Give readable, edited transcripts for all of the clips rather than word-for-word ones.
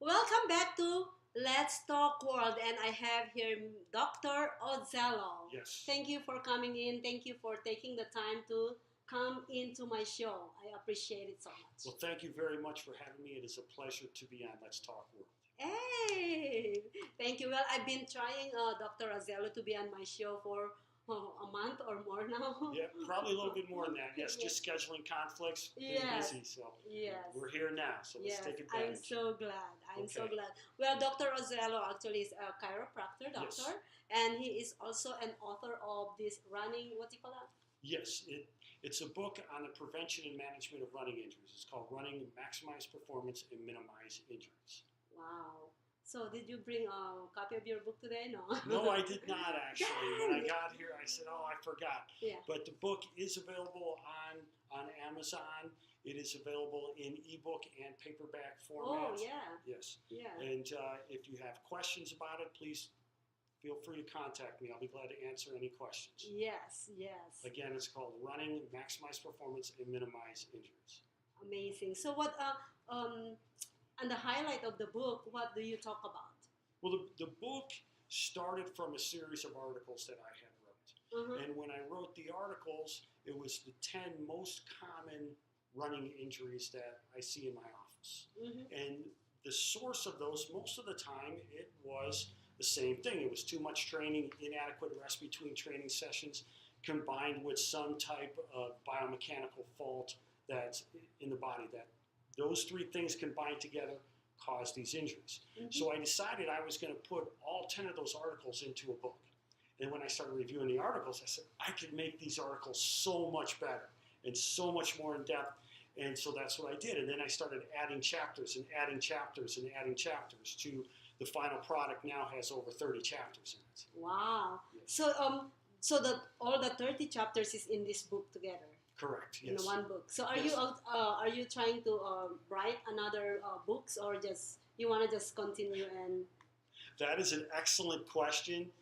Welcome back to Let's Talk World, and I have here Dr. Ozello. Yes. Thank you for coming in. Thank you for taking the time to come into my show. I appreciate it so much. Well, thank you very much for having me. It is a pleasure to be on Let's Talk World. Hey, thank you. Well, I've been trying Dr. Ozello to be on my show for a month or more now. Yeah, probably a little bit more than that. Yes, just scheduling conflicts, being busy. So we're here now. So let's take advantage. I'm so glad. I'm so glad. Well, Dr. Ozello actually is a chiropractor doctor, and he is also an author of this running. What do you call that? Yes, it's a book on the prevention and management of running injuries. It's called Running, Maximize Performance, and Minimize Injuries. Wow. So did you bring a copy of your book today? No. No, I did not actually. When I got here, I said, "Oh, I forgot." Yeah. But the book is available on Amazon. It is available in ebook and paperback format. Oh yeah. Yes. Yeah. And if you have questions about it, please feel free to contact me. I'll be glad to answer any questions. Yes. Yes. Again, it's called Running, Maximize Performance, and Minimize Injuries. Amazing. So what? And the highlight of the book, what do you talk about? Well, the book started from a series of articles that I had wrote. And when I wrote the articles, it was the 10 most common running injuries that I see in my office. And the source of those, most of the time, it was the same thing. It was too much training, inadequate rest between training sessions, combined with some type of biomechanical fault that's in the body. That those three things combined together cause these injuries. So I decided I was going to put all 10 of those articles into a book. And when I started reviewing the articles, I said, I could make these articles so much better and so much more in depth. And so that's what I did. And then I started adding chapters and adding chapters and adding chapters to the final product. Now has over 30 chapters in it. Wow. Yes. So all the 30 chapters is in this book together. Correct. Yes. In one book. So are you trying to write another books, or just you want to just continue and? That is an excellent question.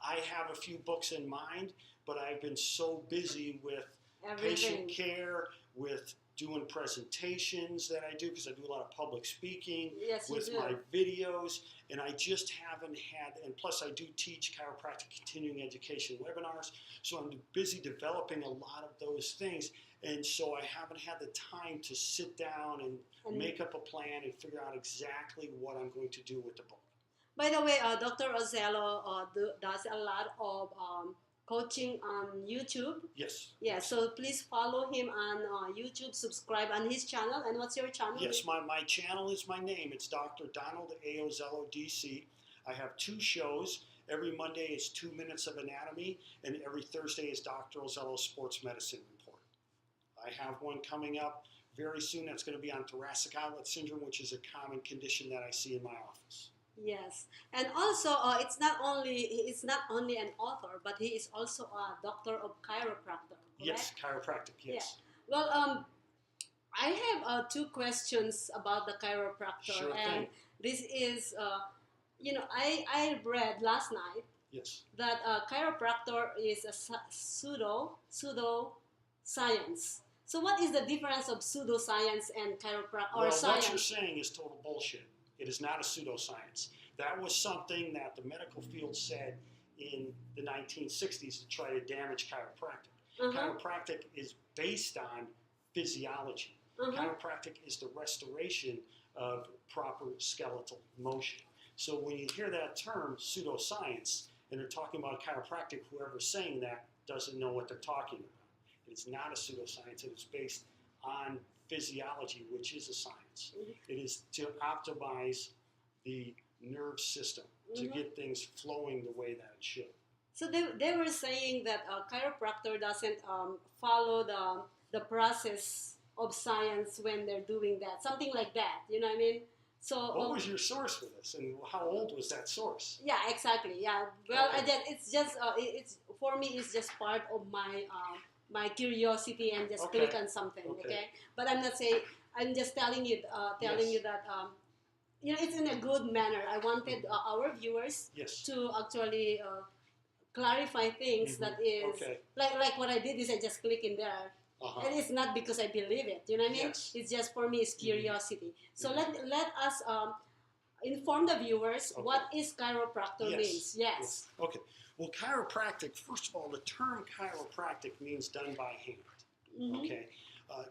I have a few books in mind, but I've been so busy with patient care, with doing presentations that I do, because I do a lot of public speaking with my videos, and I just haven't had, and plus I do teach chiropractic continuing education webinars, so I'm busy developing a lot of those things, and so I haven't had the time to sit down and make up a plan and figure out exactly what I'm going to do with the book. By the way, Dr. Ozello does a lot of coaching on YouTube. Yes. Yeah, so please follow him on YouTube, subscribe on his channel. And what's your channel? Yes, my channel is my name. It's Dr. Donald A. Ozello, DC. I have 2 shows. Every Monday is 2 Minutes of Anatomy, and every Thursday is Dr. Ozello Sports Medicine Report. I have one coming up very soon that's going to be on thoracic outlet syndrome, which is a common condition that I see in my office. Yes, and also he's not only an author, but he is also a doctor of chiropractor. Correct? Yes, chiropractic. Yes. Yeah. Well, I have 2 questions about the chiropractor, Sure thing. This is, I read last night. Yes. That chiropractor is a pseudo science. So what is the difference of pseudoscience and chiropractor or science? What you're saying is total bullshit. It is not a pseudoscience. That was something that the medical field said in the 1960s to try to damage chiropractic. Chiropractic is based on physiology. Chiropractic is the restoration of proper skeletal motion. So when you hear that term, pseudoscience, and they're talking about chiropractic, whoever's saying that doesn't know what they're talking about. It's not a pseudoscience. It is based on physiology, which is a science. It is to optimize the nerve system, to get things flowing the way that it should. So they were saying that a chiropractor doesn't follow the process of science when they're doing that, something like that. You know what I mean? So what was your source for this, and how old was that source? Yeah, exactly. Yeah. Well, it's just it's for me. It's just part of my my curiosity and just click on something. Okay. But I'm not saying. I'm just telling you you that it's in a good manner. I wanted our viewers to actually clarify things that is like what I did is I just click in there. And it's not because I believe it, you know what I mean? It's just for me, it's curiosity. So let us inform the viewers Okay. what is chiropractor means. Yes. Okay. Well, chiropractic, first of all, the term chiropractic means done by hand. Mm-hmm. Okay.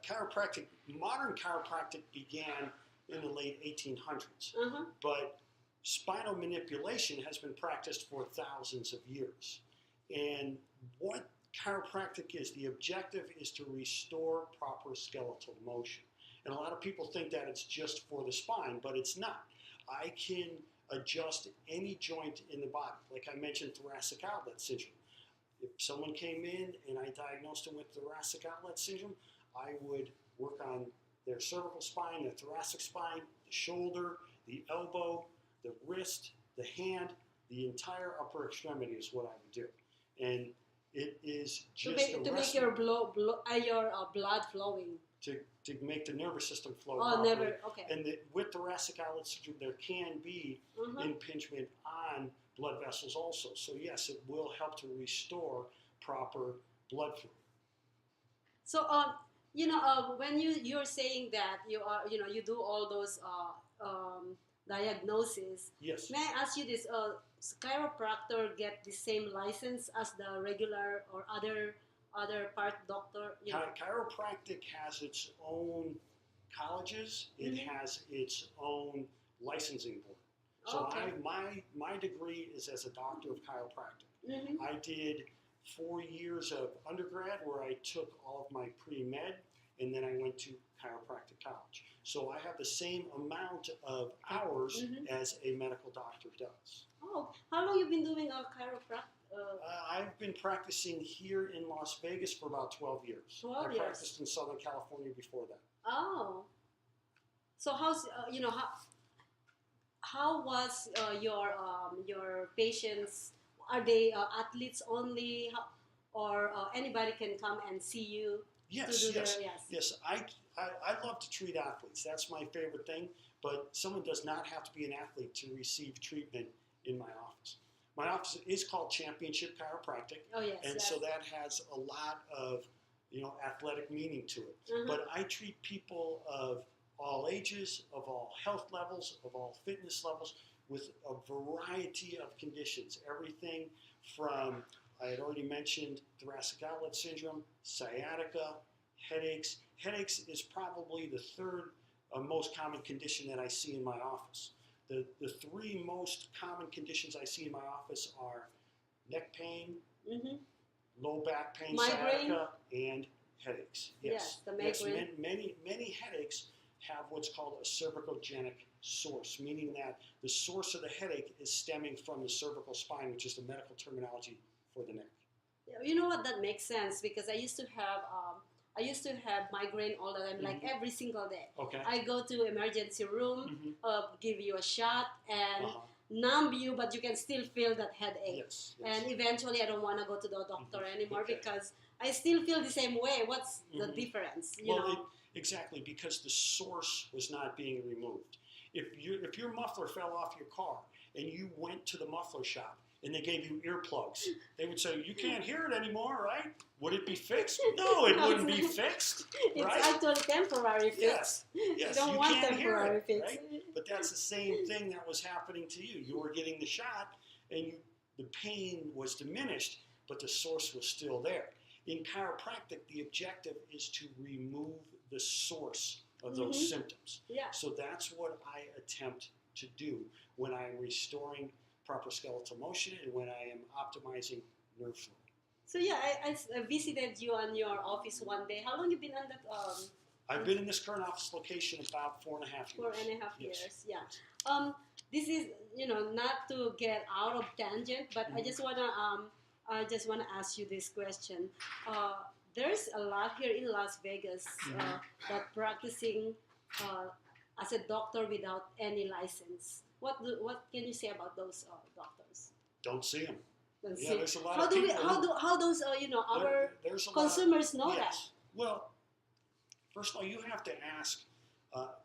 Chiropractic, modern chiropractic began in the late 1800s, but spinal manipulation has been practiced for thousands of years. And what chiropractic is, the objective is to restore proper skeletal motion. And a lot of people think that it's just for the spine, but it's not. I can adjust any joint in the body. Like I mentioned, thoracic outlet syndrome. If someone came in and I diagnosed them with thoracic outlet syndrome, I would work on their cervical spine, their thoracic spine, the shoulder, the elbow, the wrist, the hand, the entire upper extremity is what I would do. And it is just to make your blood flowing. To make the nervous system flow properly. Never, okay. And with thoracic outlet syndrome, there can be impingement on blood vessels also. So yes, it will help to restore proper blood flow. So when you're saying that you do all those diagnoses. Yes. May I ask you this? Chiropractor get the same license as the regular or other part doctor? Chiropractic has its own colleges. It has its own licensing board. So my degree is as a doctor of chiropractic. I did 4 years of undergrad where I took all of my pre-med, and then I went to chiropractic college. So I have the same amount of hours as a medical doctor does. Oh, how long you been doing chiropractic? I've been practicing here in Las Vegas for about 12 years. 12 I years. practiced in Southern California before that. Oh, so how's how was your patients? Are they athletes only, or anybody can come and see you? Yes. I love to treat athletes. That's my favorite thing. But someone does not have to be an athlete to receive treatment in my office. My office is called Championship Chiropractic. Oh, yes. And so that has a lot of, athletic meaning to it. But I treat people of all ages, of all health levels, of all fitness levels, with a variety of conditions. Everything from, I had already mentioned, thoracic outlet syndrome, sciatica, headaches. Headaches is probably the third most common condition that I see in my office. The three most common conditions I see in my office are neck pain, low back pain, migraine, sciatica, and headaches. Yes, the migraine. Yes, many headaches have what's called a cervicogenic source, meaning that the source of the headache is stemming from the cervical spine, which is the medical terminology for the neck. You know what? That makes sense because I used to have migraine all the time, like every single day. Okay. I go to emergency room, give you a shot and numb you, but you can still feel that headache. Yes. And eventually, I don't want to go to the doctor anymore because I still feel the same way. What's the difference? You know? Exactly, because the source was not being removed. If your muffler fell off your car and you went to the muffler shop and they gave you earplugs, they would say, you can't hear it anymore, right? Would it be fixed? No, it wouldn't be fixed. It's right? actually temporary fix. Yes, You don't want temporary fix. Right? But that's the same thing that was happening to you. You were getting the shot and the pain was diminished, but the source was still there. In chiropractic, the objective is to remove the source of those symptoms. Yeah. So that's what I attempt to do when I'm restoring proper skeletal motion and when I am optimizing nerve flow. So yeah, I visited you on your office one day. How long you been on that? I've been in this current office location about 4.5 years. 4.5 years, yeah. This is not to get out of tangent, but I just wanna ask you this question. There's a lot here in Las Vegas that practicing as a doctor without any license. What can you say about those doctors? Don't see them. There's a lot of people. How those our consumers know that? Well, first of all, you have to ask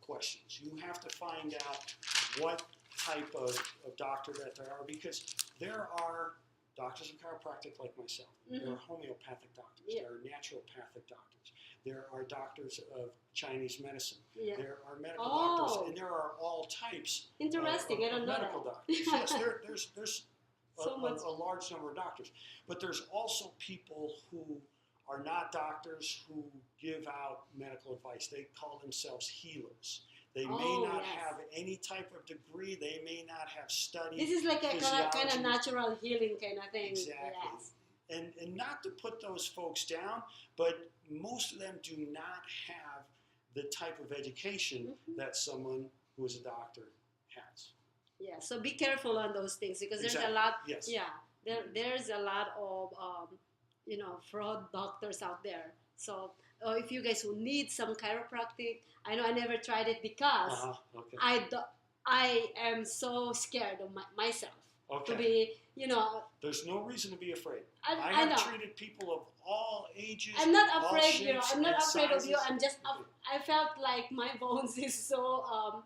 questions. You have to find out what type of doctor that there are, because there are doctors of chiropractic like myself. There are homeopathic doctors. There are naturopathic doctors. There are doctors of Chinese medicine. Yeah. There are medical doctors, and there are all types. Interesting. I don't know medical that. doctors. Yes, there's So a large number of doctors, but there's also people who are not doctors who give out medical advice. They call themselves healers. They may not have any type of degree. They may not have studied. This is like a kind of natural healing kind of thing. Exactly. Yes. And not to put those folks down, but most of them do not have the type of education that someone who is a doctor has. Yeah, so be careful on those things because there's a lot. Yes. Yeah, there's a lot of fraud doctors out there. So if you guys who need some chiropractic, I know I never tried it because I am so scared of myself to be, There's no reason to be afraid. I have know. treated people of all ages. I'm not all afraid, shapes, I'm not afraid sizes. of you. I'm just, I felt like my bones is so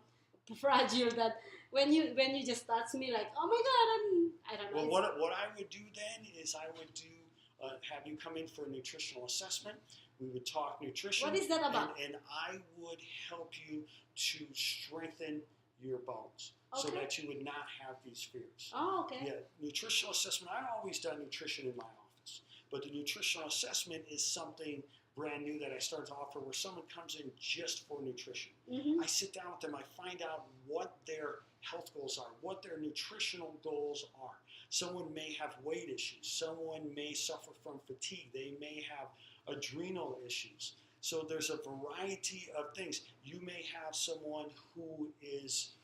fragile that when you just touch me, like, oh my God, I don't know. Well, what I would do then is I would do have you come in for a nutritional assessment. We would talk nutrition. What is that about? And I would help you to strengthen your bones so that you would not have these fears. Oh, okay. Yeah, nutritional assessment. I've always done nutrition in my office, but the nutritional assessment is something brand new that I started to offer where someone comes in just for nutrition. Mm-hmm. I sit down with them, I find out what their health goals are, what their nutritional goals are. Someone may have weight issues, someone may suffer from fatigue, they may have adrenal issues. So there's a variety of things. You may have someone who is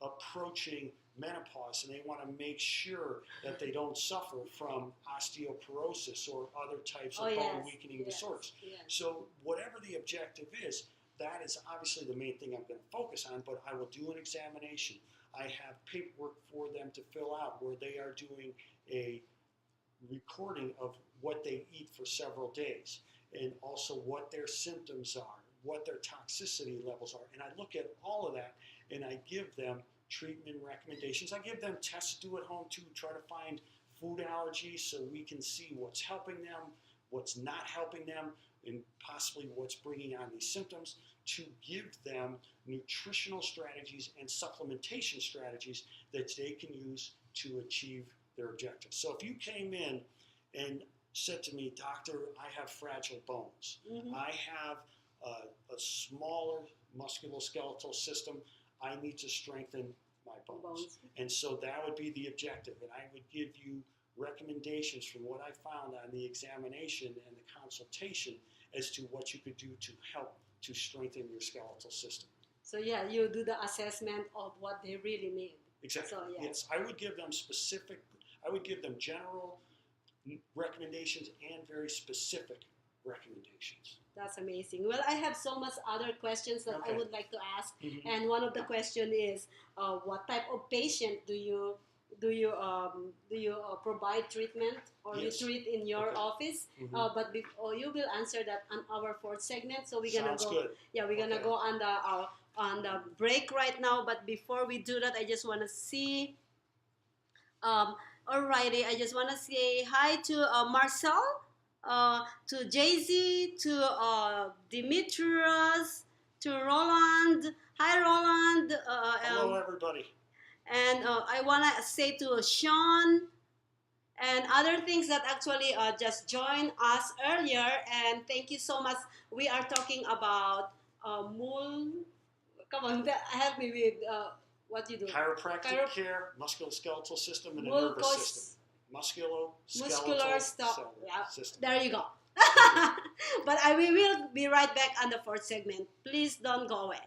approaching menopause and they want to make sure that they don't suffer from osteoporosis or other types of bone weakening disorders. Yes. So whatever the objective is, that is obviously the main thing I'm going to focus on, but I will do an examination. I have paperwork for them to fill out where they are doing a recording of what they eat for several days and also what their symptoms are, what their toxicity levels are. And I look at all of that and I give them treatment recommendations. I give them tests to do at home too, try to find food allergies so we can see what's helping them, what's not helping them, and possibly what's bringing on these symptoms, to give them nutritional strategies and supplementation strategies that they can use to achieve their objectives. So if you came in and said to me, doctor, I have fragile bones. Mm-hmm. I have a smaller musculoskeletal system. I need to strengthen my bones. And so that would be the objective. And I would give you recommendations from what I found on the examination and the consultation as to what you could do to help to strengthen your skeletal system. So yeah, you do the assessment of what they really need. Exactly. So, yeah. Yes, I would give them general recommendations and very specific recommendations. That's amazing. Well, I have so much other questions that I would like to ask, and one of the question is, what type of patient do you provide treatment or you treat in your office? But you will answer that on our fourth segment. So we're gonna go. Yeah, we're gonna go on the break right now. But before we do that, I just want to see. Alrighty, I just want to say hi to Marcel, to Jay-Z, to Demetrius, to Roland. Hi, Roland. Hello, everybody. And I want to say to Sean and other things that actually just joined us earlier. And thank you so much. We are talking about come on, help me with what you do. Chiropractic care, musculoskeletal system, and a nervous system. Muscular system. There you go. But we will be right back on the fourth segment. Please don't go away.